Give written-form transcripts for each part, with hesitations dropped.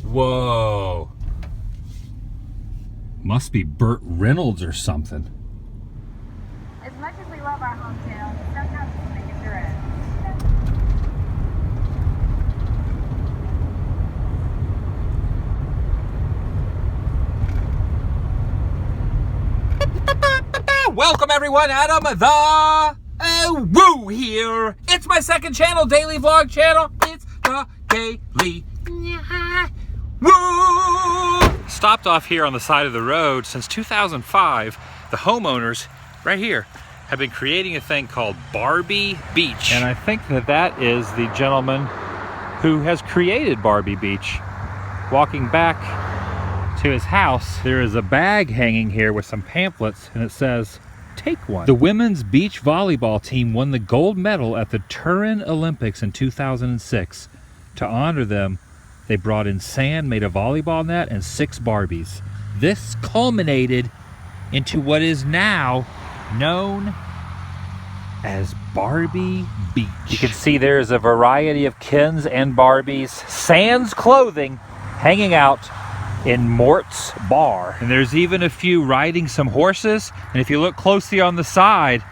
Whoa. Must be Burt Reynolds or something. As much as we love our hometown, sometimes we make it direct. Welcome everyone, Adam the Woo here. It's my second channel, daily vlog channel. It's the Daily Woo. Stopped off here on the side of the road since 2005. The homeowners right here have been creating a thing called Barbie Beach. And I think that is the gentleman who has created Barbie Beach. Walking back to his house, there is a bag hanging here with some pamphlets, and it says, "Take one." The women's beach volleyball team won the gold medal at the Turin Olympics in 2006. To honor them, they brought in sand, made a volleyball net, and 6 Barbies. This culminated into what is now known as Barbie Beach. You can see there's a variety of Kens and Barbies, sans clothing, hanging out in Mort's bar. And there's even a few riding some horses. And if you look closely on the side,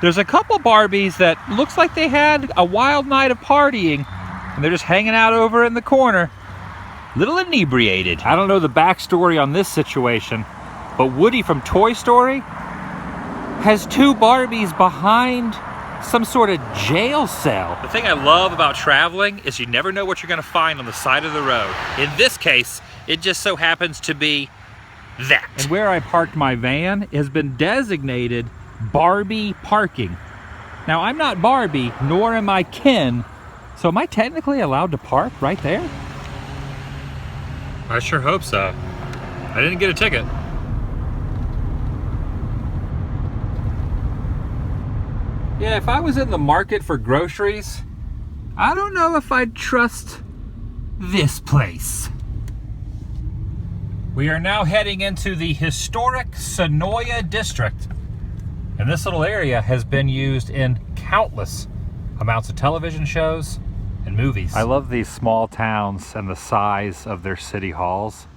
there's a couple Barbies that looks like they had a wild night of partying, and they're just hanging out over in the corner, little inebriated. I don't know the backstory on this situation, but Woody from Toy Story has 2 Barbies behind some sort of jail cell. The thing I love about traveling is you never know what you're gonna find on the side of the road. In this case, it just so happens to be that. And where I parked my van has been designated Barbie parking. Now, I'm not Barbie, nor am I Ken, so am I technically allowed to park right there? I sure hope so. I didn't get a ticket. Yeah, if I was in the market for groceries, I don't know if I'd trust this place. We are now heading into the historic Sonora District. And this little area has been used in countless amounts of television shows and movies. I love these small towns and the size of their city halls.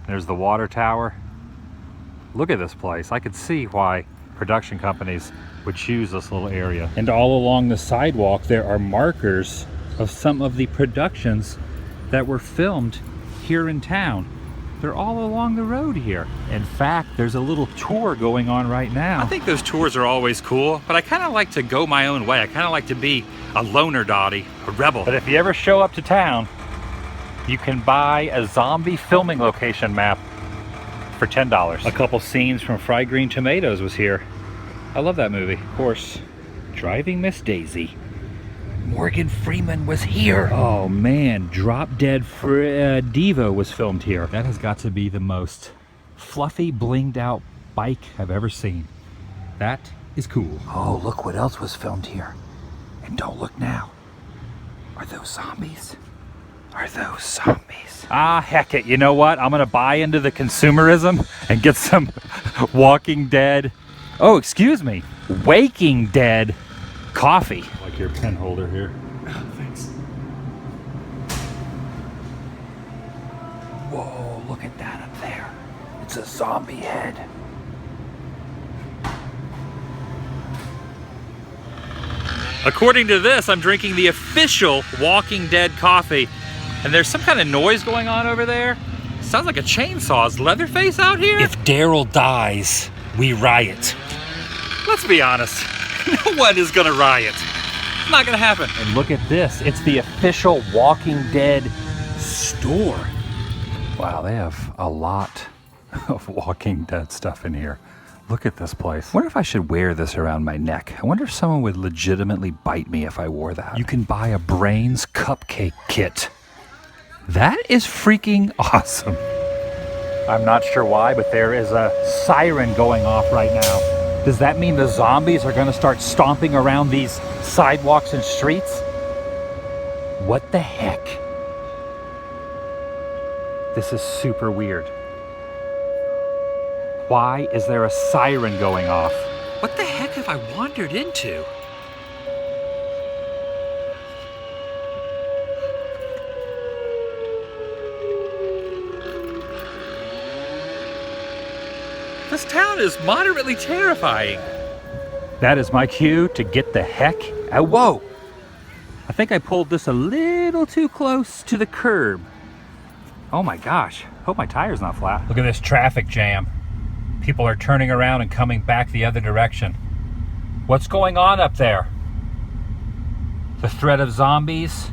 There's the water tower. Look at this place. I could see why production companies would choose this little area. And all along the sidewalk, there are markers of some of the productions that were filmed here in town. They're all along the road here. In fact, there's a little tour going on right now. I think those tours are always cool, but I kind of like to go my own way. I kind of like to be a loner dotty, a rebel. But if you ever show up to town, you can buy a zombie filming location map for $10. A couple scenes from Fried Green Tomatoes was here. I love that movie. Of course, Driving Miss Daisy. Morgan Freeman was here. Oh man, Drop Dead Devo was filmed here. That has got to be the most fluffy, blinged out bike I've ever seen. That is cool. Oh, look what else was filmed here. And don't look now. Are those zombies? Are those zombies? Ah, heck it. You know what? I'm gonna buy into the consumerism and get some Walking Dead. Oh, excuse me. Waking Dead coffee. I like your pen holder here. Oh, thanks. Whoa, look at that up there. It's a zombie head. According to this, I'm drinking the official Walking Dead coffee. And there's some kind of noise going on over there. Sounds like a chainsaw. Is Leatherface out here? If Daryl dies, we riot. Let's be honest. No one is gonna riot. It's not gonna happen. And look at this. It's the official Walking Dead store. Wow, they have a lot of Walking Dead stuff in here. Look at this place. I wonder if I should wear this around my neck. I wonder if someone would legitimately bite me if I wore that. You can buy a Brains cupcake kit. That is freaking awesome. I'm not sure why, but there is a siren going off right now. Does that mean the zombies are gonna start stomping around these sidewalks and streets? What the heck? This is super weird. Why is there a siren going off? What the heck have I wandered into? This town is moderately terrifying. That is my cue to get the heck out. Whoa! I think I pulled this a little too close to the curb. Oh my gosh, hope my tire's not flat. Look at this traffic jam. People are turning around and coming back the other direction. What's going on up there? The threat of zombies?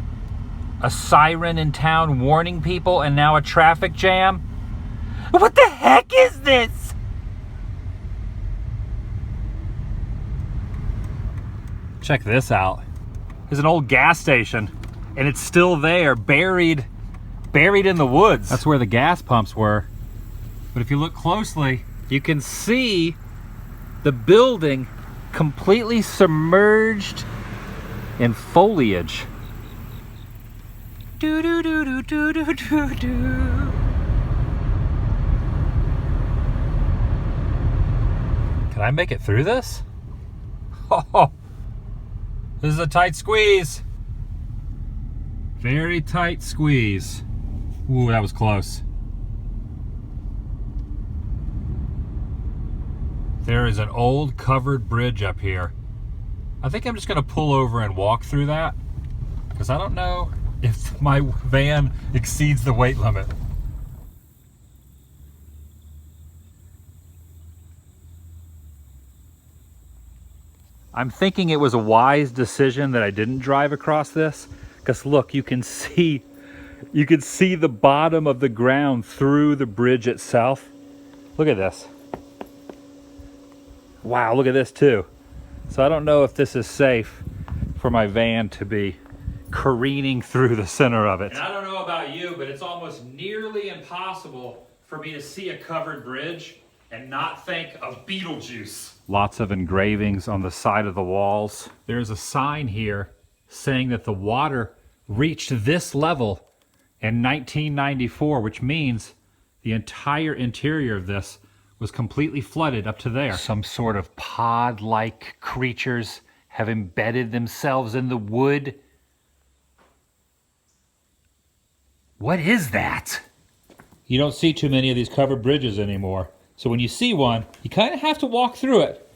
A siren in town warning people, and now a traffic jam? What the heck is this? Check this out. There's an old gas station, and it's still there, buried in the woods. That's where the gas pumps were. But if you look closely, you can see the building completely submerged in foliage. Do do do do do do do do. Can I make it through this? Oh, this is a tight squeeze. Very tight squeeze. Ooh, that was close. There is an old covered bridge up here. I think I'm just gonna pull over and walk through that, because I don't know if my van exceeds the weight limit. I'm thinking it was a wise decision that I didn't drive across this, because look, you can see the bottom of the ground through the bridge itself. Look at this. Wow, look at this too. So I don't know if this is safe for my van to be careening through the center of it. And I don't know about you, but it's almost nearly impossible for me to see a covered bridge and not think of Beetlejuice. Lots of engravings on the side of the walls. There's a sign here saying that the water reached this level in 1994, which means the entire interior of this was completely flooded up to there. Some sort of pod-like creatures have embedded themselves in the wood. What is that? You don't see too many of these covered bridges anymore. So when you see one, you kind of have to walk through it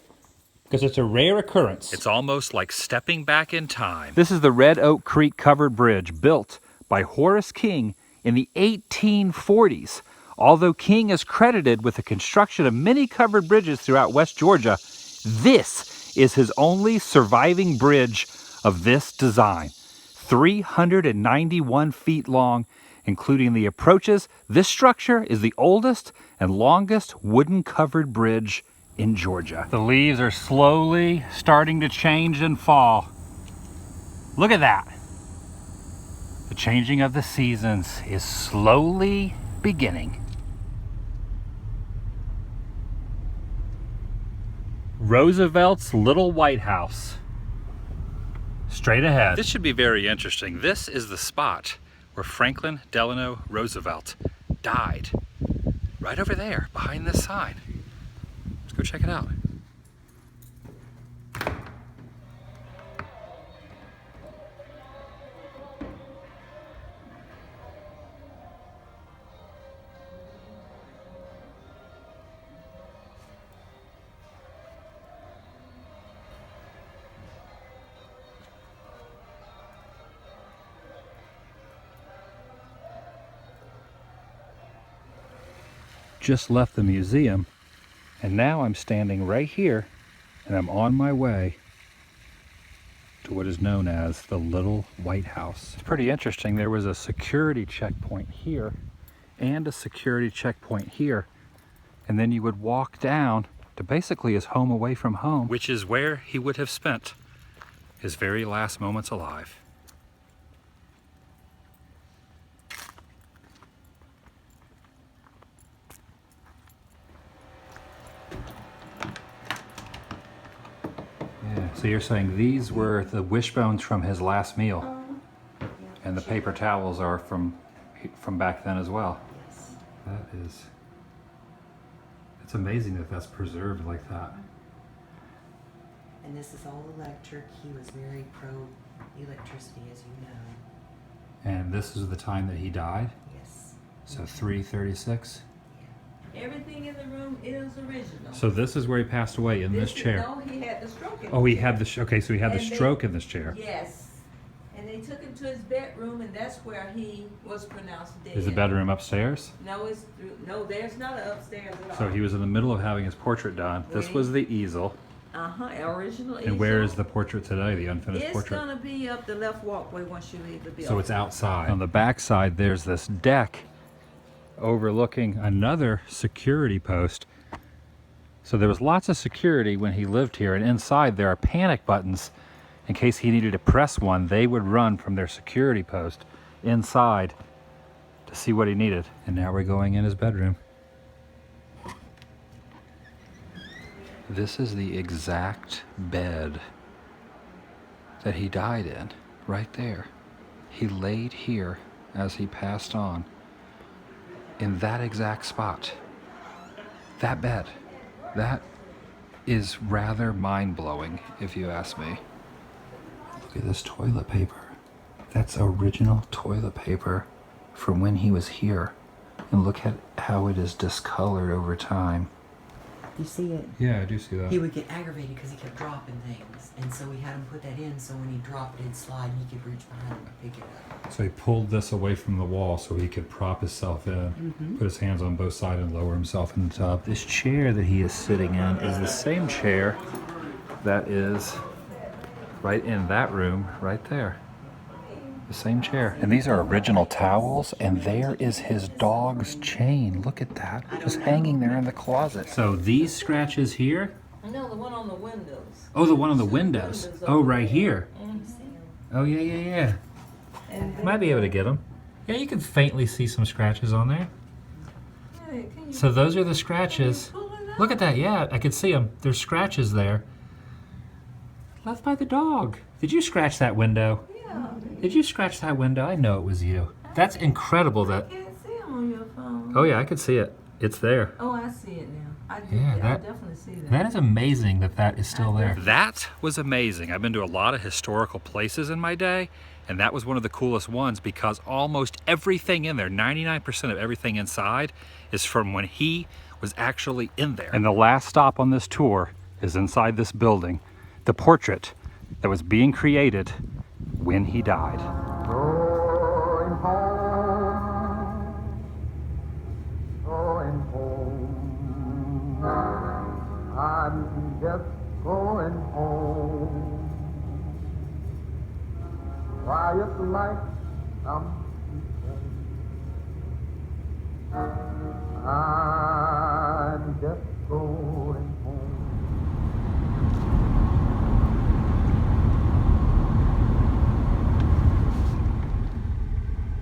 because it's a rare occurrence. It's almost like stepping back in time. This is the Red Oak Creek Covered Bridge, built by Horace King in the 1840s. Although King is credited with the construction of many covered bridges throughout West Georgia, this is his only surviving bridge of this design. 391 feet long, including the approaches. This structure is the oldest and longest wooden covered bridge in Georgia. The leaves are slowly starting to change and fall. Look at that. The changing of the seasons is slowly beginning. Roosevelt's little White House. Straight ahead. This should be very interesting. This is the spot where Franklin Delano Roosevelt died. Right over there, behind this sign. Let's go check it out. Just left the museum, and now I'm standing right here, and I'm on my way to what is known as the Little White House. It's pretty interesting. There was a security checkpoint here and a security checkpoint here, and then you would walk down to basically his home away from home, which is where he would have spent his very last moments alive. So you're saying these were the wishbones from his last meal, and the paper towels are from back then as well. Yes. That is, it's amazing that that's preserved like that. And this is all electric. He was very pro-electricity, as you know. And this is the time that he died? Yes. So 3:36? Yeah. Everything in the room is original. So this is where he passed away, in this chair. No, he had the stroke. Oh, he had the okay. So he had the And stroke in this chair. Yes. And they took him to his bedroom, and that's where he was pronounced dead. Is the bedroom upstairs? No, no, there's not an upstairs at all. So he was in the middle of having his portrait done. This was the easel. Original easel. And where is the portrait today, the unfinished portrait? It's gonna be up the left walkway once you leave the building. So it's outside. On the back side, there's this deck overlooking another security post. So there was lots of security when he lived here, and inside there are panic buttons. In case he needed to press one, they would run from their security post inside to see what he needed. And now we're going in his bedroom. This is the exact bed that he died in, right there. He laid here as he passed on, in that exact spot. That bed. That is rather mind-blowing, if you ask me. Look at this toilet paper. That's original toilet paper from when he was here. And look at how it is discolored over time. You see it? Yeah, I do see that. He would get aggravated because he kept dropping things. And so we had him put that in so when he dropped it, it'd slide and he could reach behind him and pick it up. So he pulled this away from the wall so he could prop himself in, put his hands on both sides and lower himself in the tub. This chair that he is sitting in is the same chair that is right in that room right there. The same chair. And these are original towels, and there is his dog's chain. Look at that. Just hanging there in the closet. So these scratches here? No, the one on the windows. Oh, the one on the windows. Oh, right here. Oh, yeah. And Might be able to get them. Yeah, you can faintly see some scratches on there. So those are the scratches. Look at that. Yeah, I can see them. There's scratches there. Left by the dog. Did you scratch that window? yeah, Did you scratch that window? I know it was you. That's incredible I that... can't see him on your phone. Oh yeah, I could see it. It's there. Oh, I see it now. I definitely see that. That is amazing that that is still there. That was amazing. I've been to a lot of historical places in my day, and that was one of the coolest ones because almost everything in there, 99% of everything inside, is from when he was actually in there. And the last stop on this tour is inside this building, the portrait that was being created when he died. Going home, going home. I'm just going home. Quiet like some people. I'm just going home.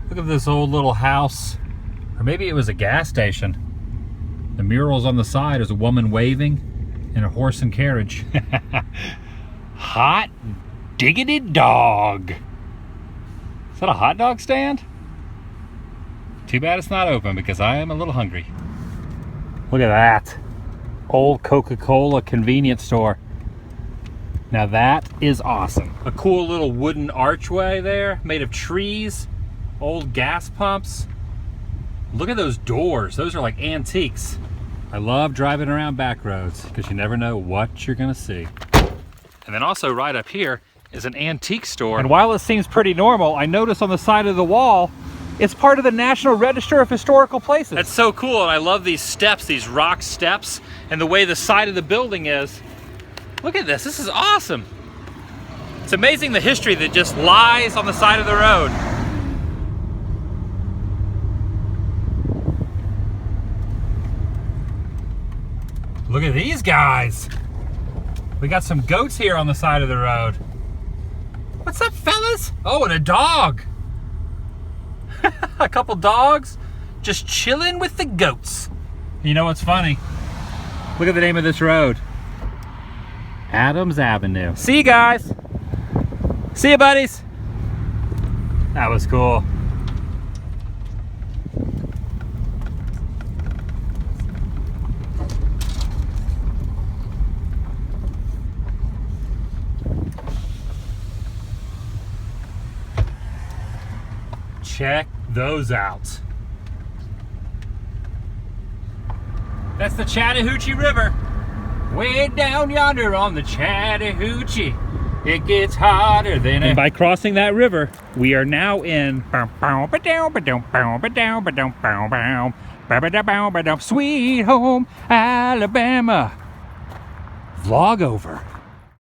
Look at this old little house, or maybe it was a gas station. The murals on the side is a woman waving and a horse and carriage. Hot diggity dog. Is that a hot dog stand? Too bad it's not open because I am a little hungry. Look at that. Old Coca-Cola convenience store. Now that is awesome. A cool little wooden archway there made of trees. Old gas pumps. Look at those doors. Those are like antiques. I love driving around back roads because you never know what you're gonna see. And then also right up here is an antique store. And while it seems pretty normal, I noticed on the side of the wall, it's part of the National Register of Historical Places. That's so cool, and I love these steps, these rock steps, and the way the side of the building is. Look at this, this is awesome. It's amazing the history that just lies on the side of the road. Look at these guys. We got some goats here on the side of the road. What's up, fellas? Oh, and a dog. A couple dogs just chilling with the goats. You know what's funny? Look at the name of this road. Adams Avenue. See you guys. See you, buddies. That was cool. Check those out. That's the Chattahoochee River. Way down yonder on the Chattahoochee. It gets hotter than And by crossing that river, we are now in Sweet Home, Alabama. Vlog over.